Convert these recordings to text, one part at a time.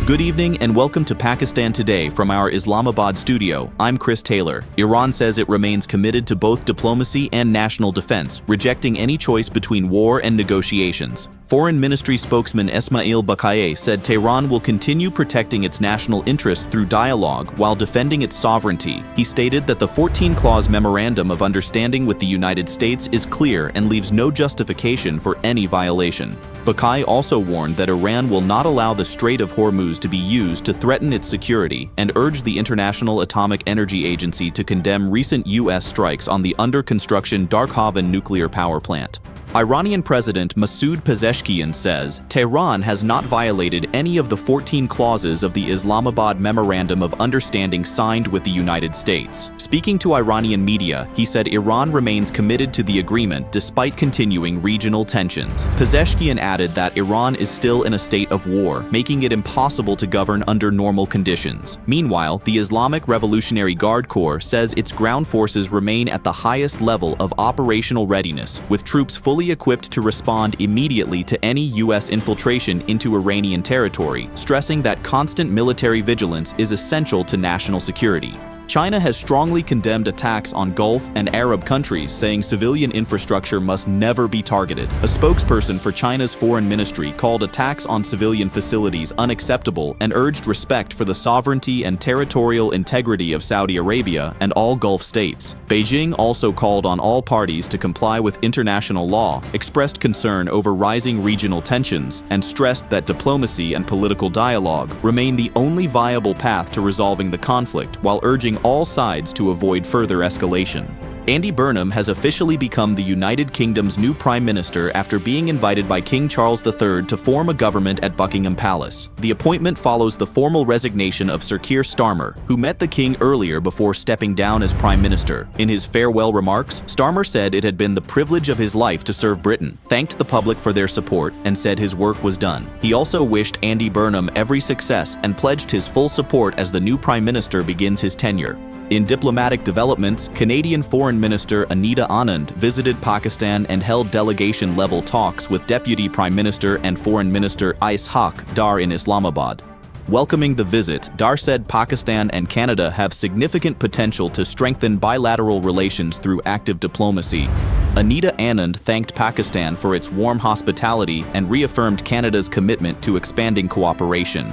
Good evening and welcome to Pakistan Today from our Islamabad studio. I'm Chris Taylor. Iran says it remains committed to both diplomacy and national defense, rejecting any choice between war and negotiations. Foreign Ministry spokesman Esmail Bakaye said Tehran will continue protecting its national interests through dialogue while defending its sovereignty. He stated that the 14-clause Memorandum of Understanding with the United States is clear and leaves no justification for any violation. Bakaye also warned that Iran will not allow the Strait of Hormuz to be used to threaten its security and urged the International Atomic Energy Agency to condemn recent U.S. strikes on the under-construction Darkhaven nuclear power plant. Iranian President Masoud Pezeshkian says Tehran has not violated any of the 14 clauses of the Islamabad Memorandum of Understanding signed with the United States. Speaking to Iranian media, he said Iran remains committed to the agreement despite continuing regional tensions. Pezeshkian added that Iran is still in a state of war, making it impossible to govern under normal conditions. Meanwhile, the Islamic Revolutionary Guard Corps says its ground forces remain at the highest level of operational readiness, with troops fully equipped to respond immediately to any U.S. infiltration into Iranian territory, stressing that constant military vigilance is essential to national security. China has strongly condemned attacks on Gulf and Arab countries, saying civilian infrastructure must never be targeted. A spokesperson for China's foreign ministry called attacks on civilian facilities unacceptable and urged respect for the sovereignty and territorial integrity of Saudi Arabia and all Gulf states. Beijing also called on all parties to comply with international law, expressed concern over rising regional tensions, and stressed that diplomacy and political dialogue remain the only viable path to resolving the conflict, while urging all sides to avoid further escalation. Andy Burnham has officially become the United Kingdom's new Prime Minister after being invited by King Charles III to form a government at Buckingham Palace. The appointment follows the formal resignation of Sir Keir Starmer, who met the King earlier before stepping down as Prime Minister. In his farewell remarks, Starmer said it had been the privilege of his life to serve Britain, thanked the public for their support, and said his work was done. He also wished Andy Burnham every success and pledged his full support as the new Prime Minister begins his tenure. In diplomatic developments, Canadian Foreign Minister Anita Anand visited Pakistan and held delegation-level talks with Deputy Prime Minister and Foreign Minister Ishaq Dar in Islamabad. Welcoming the visit, Dar said Pakistan and Canada have significant potential to strengthen bilateral relations through active diplomacy. Anita Anand thanked Pakistan for its warm hospitality and reaffirmed Canada's commitment to expanding cooperation.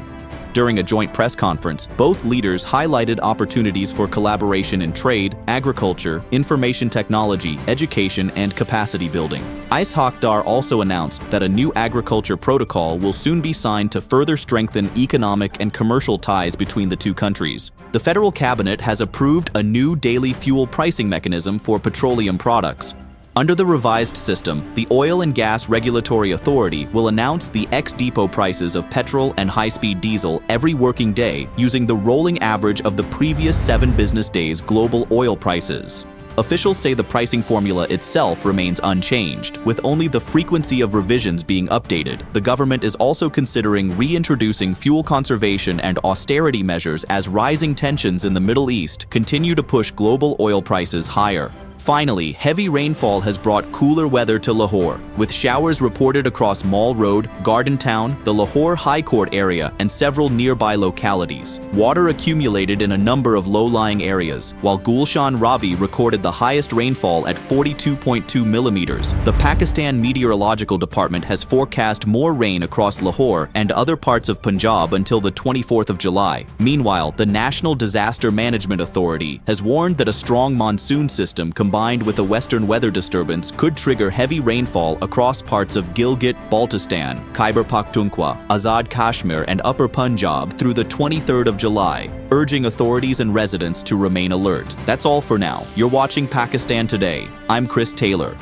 During a joint press conference, both leaders highlighted opportunities for collaboration in trade, agriculture, information technology, education, and capacity building. Ishaq Dar also announced that a new agriculture protocol will soon be signed to further strengthen economic and commercial ties between the two countries. The federal cabinet has approved a new daily fuel pricing mechanism for petroleum products. Under the revised system, the Oil and Gas Regulatory Authority will announce the ex-depot prices of petrol and high-speed diesel every working day using the rolling average of the previous 7 business days' global oil prices. Officials say the pricing formula itself remains unchanged, with only the frequency of revisions being updated. The government is also considering reintroducing fuel conservation and austerity measures as rising tensions in the Middle East continue to push global oil prices higher. Finally, heavy rainfall has brought cooler weather to Lahore, with showers reported across Mall Road, Garden Town, the Lahore High Court area, and several nearby localities. Water accumulated in a number of low-lying areas, while Gulshan Ravi recorded the highest rainfall at 42.2 millimeters. The Pakistan Meteorological Department has forecast more rain across Lahore and other parts of Punjab until the 24th of July. Meanwhile, the National Disaster Management Authority has warned that a strong monsoon system combined with a western weather disturbance could trigger heavy rainfall across parts of Gilgit, Baltistan, Khyber Pakhtunkhwa, Azad Kashmir, and Upper Punjab through the 23rd of July, urging authorities and residents to remain alert. That's all for now. You're watching Pakistan Today. I'm Chris Taylor.